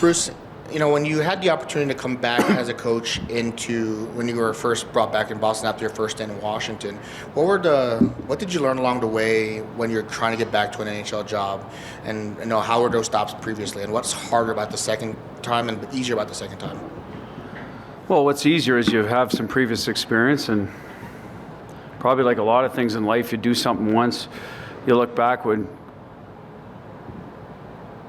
Bruce, when you had the opportunity to come back as a coach when you were first brought back in Boston after your first stint in Washington, what did you learn along the way when you're trying to get back to an NHL job? And how were those stops previously? And what's harder about the second time and easier about the second time? Well, what's easier is you have some previous experience, and probably like a lot of things in life, you do something once, you look back when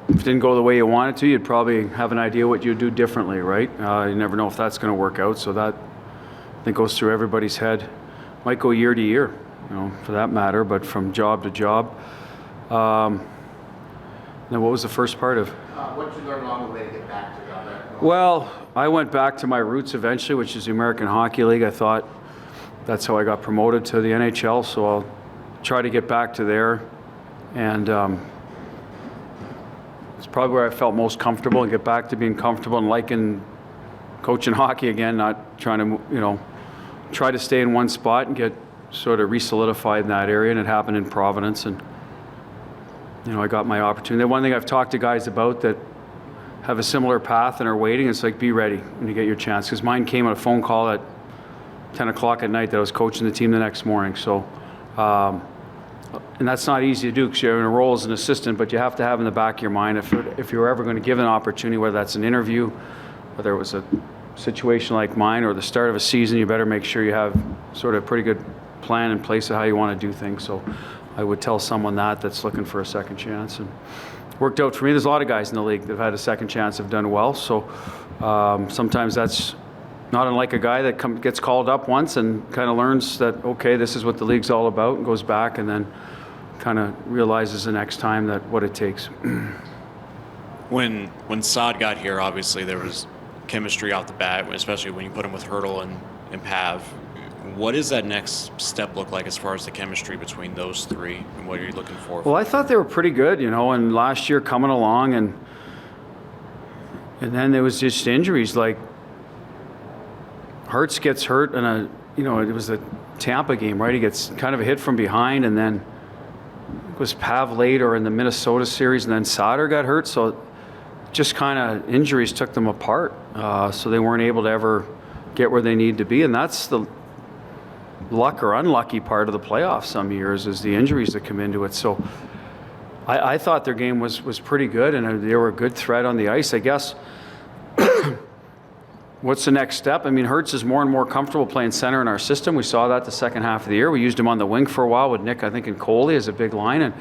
if it didn't go the way you wanted to, you'd probably have an idea what you'd do differently, right? You never know if that's going to work out, so that I think goes through everybody's head. Might go year to year, for that matter, but from job to job. Now, what was the first part of? What did you learn along the way to get back to that? Well, I went back to my roots eventually, which is the American Hockey League. I thought that's how I got promoted to the NHL, so I'll try to get back to there. And it's probably where I felt most comfortable, and get back to being comfortable and liking coaching hockey again, not trying to, try to stay in one spot and get sort of re-solidified in that area. And it happened in Providence, and I got my opportunity. The one thing I've talked to guys about that have a similar path and are waiting, it's like, be ready when you get your chance. Because mine came on a phone call at 10 o'clock at night that I was coaching the team the next morning. So, and that's not easy to do because you're in a role as an assistant, but you have to have in the back of your mind if you're ever going to give an opportunity, whether that's an interview, whether it was a situation like mine or the start of a season, you better make sure you have sort of a pretty good plan in place of how you want to do things. So I would tell someone that's looking for a second chance. And worked out for me. There's a lot of guys in the league that have had a second chance, have done well. So sometimes that's not unlike a guy that gets called up once and kind of learns that, okay, this is what the league's all about, and goes back and then kind of realizes the next time that what it takes. When Saad got here, obviously there was chemistry off the bat, especially when you put him with Hurdle and Pav. What does that next step look like as far as the chemistry between those three, and what are you looking for? Well, I thought they were pretty good, and last year coming along, and then there was just injuries. Like Hertz gets hurt in it was a Tampa game, right? He gets kind of a hit from behind, and then it was Pav late or in the Minnesota series, and then Sauter got hurt. So just kind of injuries took them apart. So they weren't able to ever get where they need to be, and that's the luck or unlucky part of the playoffs some years, is the injuries that come into it. So I thought their game was pretty good, and they were a good threat on the ice. I guess what's the next step? I mean, Hertz is more and more comfortable playing center in our system. We saw that the second half of the year. We used him on the wing for a while with Nick, I think, and Coley as a big line, and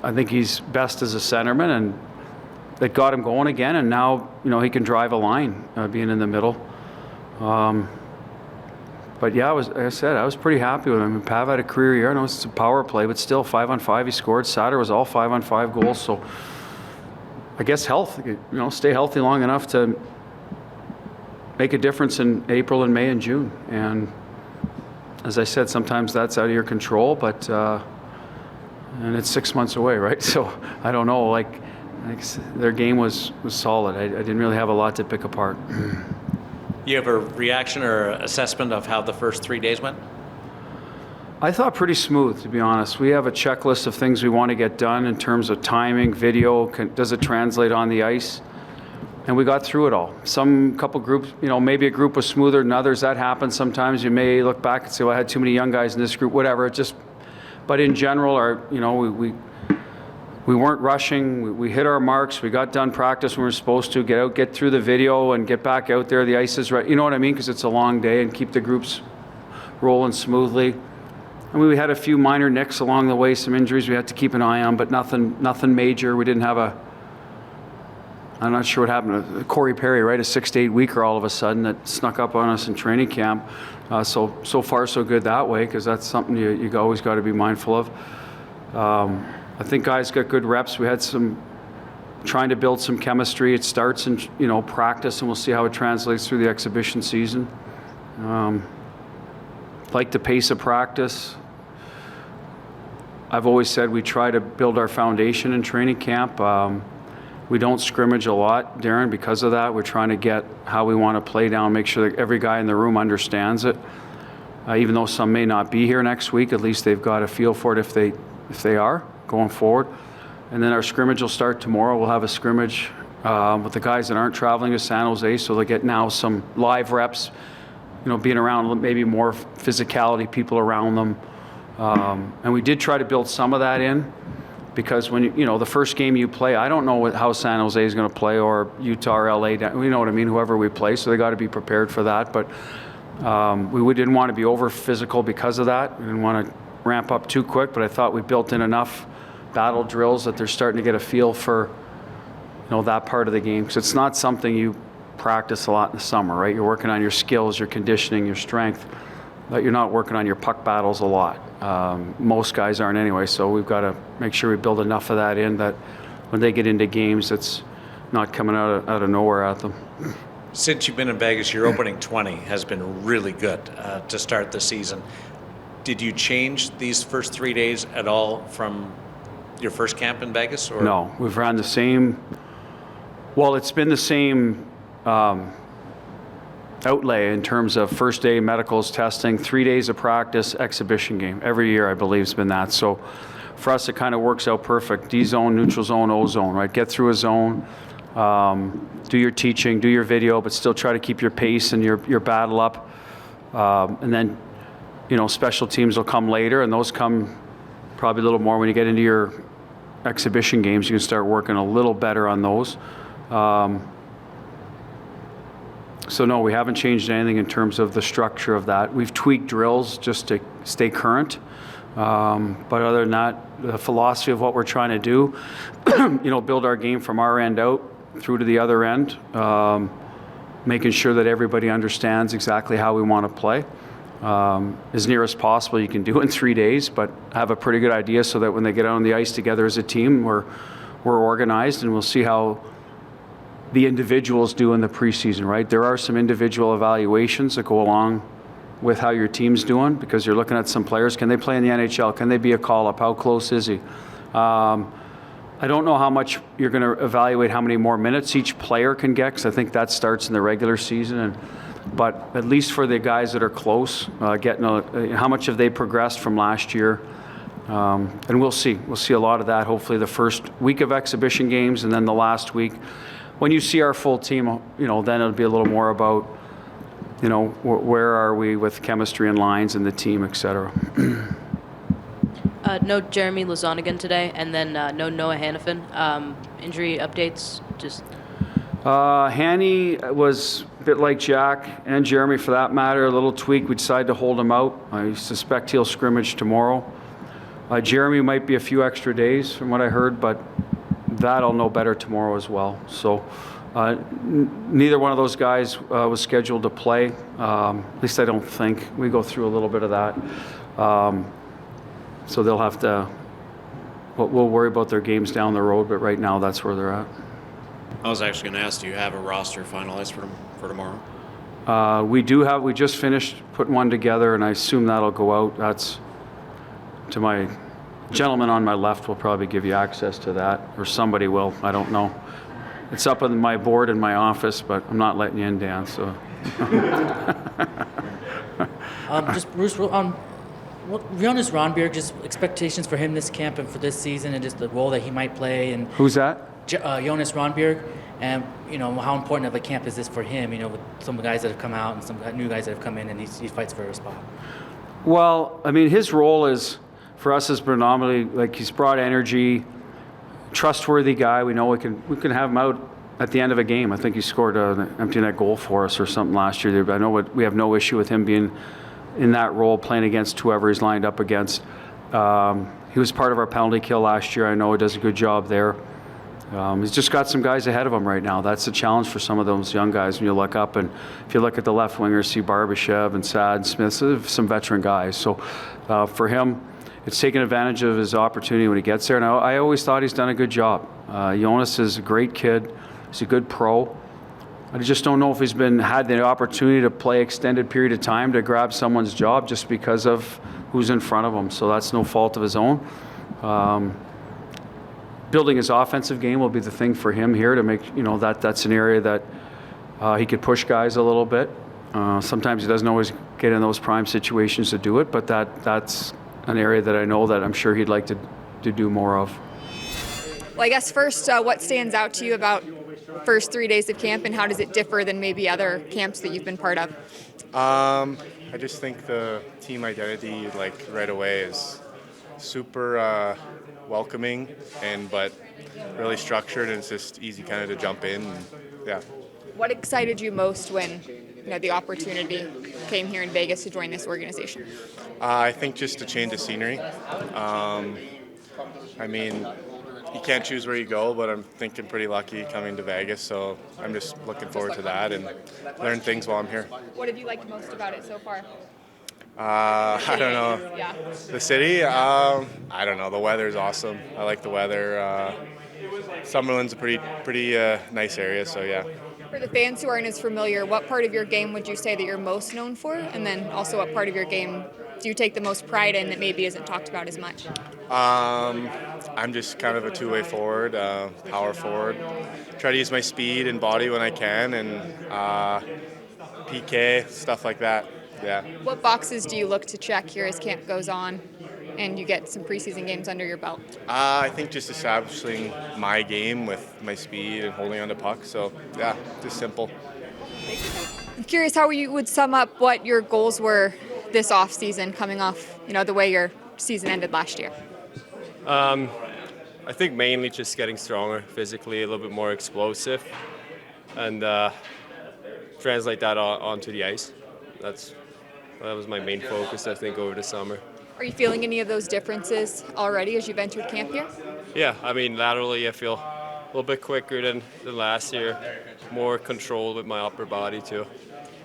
I think he's best as a centerman, and that got him going again, and now he can drive a line being in the middle. But yeah, like I said, I was pretty happy with him. I mean, Pav had a career year. I know it's a power play, but still 5-on-5 he scored. Sauter was all 5-on-5 goals. So I guess health, stay healthy long enough to make a difference in April and May and June. And as I said, sometimes that's out of your control, but and it's 6 months away, right? So I don't know. Like their game was solid. I didn't really have a lot to pick apart. You have a reaction or assessment of how the first 3 days went? I thought pretty smooth, to be honest. We have a checklist of things we want to get done in terms of timing, video, does it translate on the ice? And we got through it all. Couple groups, maybe a group was smoother than others. That happens sometimes. You may look back and say, well, I had too many young guys in this group, whatever. But in general, we weren't rushing. We hit our marks. We got done practice when we were supposed to. Get through the video and get back out there. The ice is right. You know what I mean? Because it's a long day, and keep the groups rolling smoothly. I mean, we had a few minor nicks along the way, some injuries we had to keep an eye on, but nothing major. We didn't have I'm not sure what happened to Corey Perry, right? A 6 to 8 weeker all of a sudden that snuck up on us in training camp. So far so good that way, because that's something you always got to be mindful of. I think guys got good reps. We had trying to build some chemistry. It starts in practice, and we'll see how it translates through the exhibition season. Like the pace of practice. I've always said we try to build our foundation in training camp. We don't scrimmage a lot, Darren, because of that. We're trying to get how we want to play down, make sure that every guy in the room understands it. Even though some may not be here next week, at least they've got a feel for it if they are going forward. And then our scrimmage will start tomorrow. We'll have a scrimmage with the guys that aren't traveling to San Jose, so they get now some live reps, being around maybe more physicality, people around them. And we did try to build some of that in, because when the first game you play, I don't know how San Jose is going to play, or Utah or LA, you know what I mean, whoever we play, so they got to be prepared for that. But we didn't want to be over physical because of that. We didn't want to ramp up too quick, but I thought we built in enough battle drills that they're starting to get a feel for that part of the game, because it's not something you practice a lot in the summer, right? You're working on your skills, your conditioning, your strength, but you're not working on your puck battles a lot. Most guys aren't anyway, so we've got to make sure we build enough of that in that when they get into games, it's not coming out of nowhere at them. Since you've been in Vegas, your opening 20 has been really good to start the season. Did you change these first 3 days at all from your first camp in Vegas? Or? No, we've run the same. Well, it's been the same outlay in terms of first day medicals, testing, 3 days of practice, exhibition game. Every year, I believe, has been that. So for us, it kind of works out perfect. D zone, neutral zone, O zone, right? Get through a zone, do your teaching, do your video, but still try to keep your pace and your battle up. And then, special teams will come later, and those come probably a little more when you get into your exhibition games. You can start working a little better on those. So no, we haven't changed anything in terms of the structure of that. We've tweaked drills just to stay current. But other than that, the philosophy of what we're trying to do, build our game from our end out through to the other end, making sure that everybody understands exactly how we want to play. As near as possible you can do in 3 days, but have a pretty good idea so that when they get out on the ice together as a team, we're organized, and we'll see how the individuals do in the preseason, right? There are some individual evaluations that go along with how your team's doing, because you're looking at some players. Can they play in the NHL? Can they be a call-up? How close is he? I don't know how much you're going to evaluate how many more minutes each player can get, because I think that starts in the regular season. But at least for the guys that are close, getting how much have they progressed from last year? And we'll see. We'll see a lot of that, hopefully the first week of exhibition games, and then the last week. When you see our full team, then it'll be a little more about, where are we with chemistry and lines and the team, et cetera. No Jeremy Lazonigan today, and then no Noah Hannafin. Injury updates, just... Hanny was a bit like Jack and Jeremy for that matter, a little tweak. We decided to hold him out. I suspect he'll scrimmage tomorrow. Jeremy might be a few extra days from what I heard, but that I'll know better tomorrow as well. So neither one of those guys was scheduled to play. At least I don't think. We go through a little bit of that. So they'll have to, we'll worry about their games down the road, but right now that's where they're at. I was actually going to ask, do you have a roster finalized for tomorrow? We do have, we just finished putting one together, and I assume that'll go out. That's to my gentleman on my left will probably give you access to that, or somebody will, I don't know. It's up on my board in my office, but I'm not letting you in, Dan, so. Just Bruce, Jonas Ronberg, just expectations for him this camp and for this season, and just the role that he might play. And who's that? Jonas Ronberg, and how important of a camp is this for him? With some of the guys that have come out and some new guys that have come in, and he fights for a spot. Well, I mean, his role is for us is predominantly like he's brought energy, trustworthy guy. We know we can have him out at the end of a game. I think he scored an empty net goal for us or something last year. But I know we have no issue with him being in that role, playing against whoever he's lined up against. He was part of our penalty kill last year. I know he does a good job there. He's just got some guys ahead of him right now. That's the challenge for some of those young guys when you look up. And if you look at the left wingers, see Barbashev and Sad Smith, some veteran guys. So for him, it's taking advantage of his opportunity when he gets there. And I always thought he's done a good job. Jonas is a great kid. He's a good pro. I just don't know if he's had the opportunity to play extended period of time to grab someone's job just because of who's in front of him. So that's no fault of his own. Building his offensive game will be the thing for him here to make, that's an area that he could push guys a little bit. Sometimes he doesn't always get in those prime situations to do it, but that's an area that I know that I'm sure he'd like to do more of. Well, I guess first, what stands out to you about first 3 days of camp, and how does it differ than maybe other camps that you've been part of? I just think the team identity, like right away, is super welcoming but really structured, and it's just easy kind of to jump in. And, yeah. What excited you most when the opportunity came here in Vegas to join this organization? I think just to change the scenery. I mean, you can't choose where you go, but I'm thinking pretty lucky coming to Vegas, so I'm just looking forward to that and learn things while I'm here. What have you liked most about it so far? I don't know. Yeah. The city? I don't know. The weather's awesome. I like the weather. Summerlin's a pretty nice area, so yeah. For the fans who aren't as familiar, what part of your game would you say that you're most known for? And then also what part of your game do you take the most pride in that maybe isn't talked about as much? I'm just kind of a two-way forward, power forward. Try to use my speed and body when I can, and PK, stuff like that. Yeah. What boxes do you look to check here as camp goes on and you get some preseason games under your belt? I think just establishing my game with my speed and holding on to puck. So, yeah, just simple. I'm curious how you would sum up what your goals were this off season, coming off, the way your season ended last year. I think mainly just getting stronger physically, a little bit more explosive, and translate that onto the ice. That was my main focus, I think, over the summer. Are you feeling any of those differences already as you've entered camp here? Yeah, I mean, laterally I feel a little bit quicker than last year, more control with my upper body too.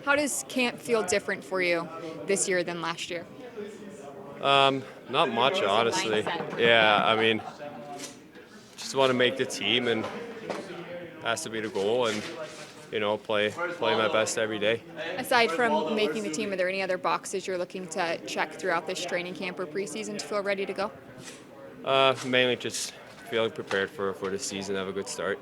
How does camp feel different for you this year than last year? Not much, honestly. Yeah, I mean, just want to make the team, and has to be the goal, and play my best every day. Aside from making the team, are there any other boxes you're looking to check throughout this training camp or preseason to feel ready to go? Mainly just feeling prepared for the season, have a good start.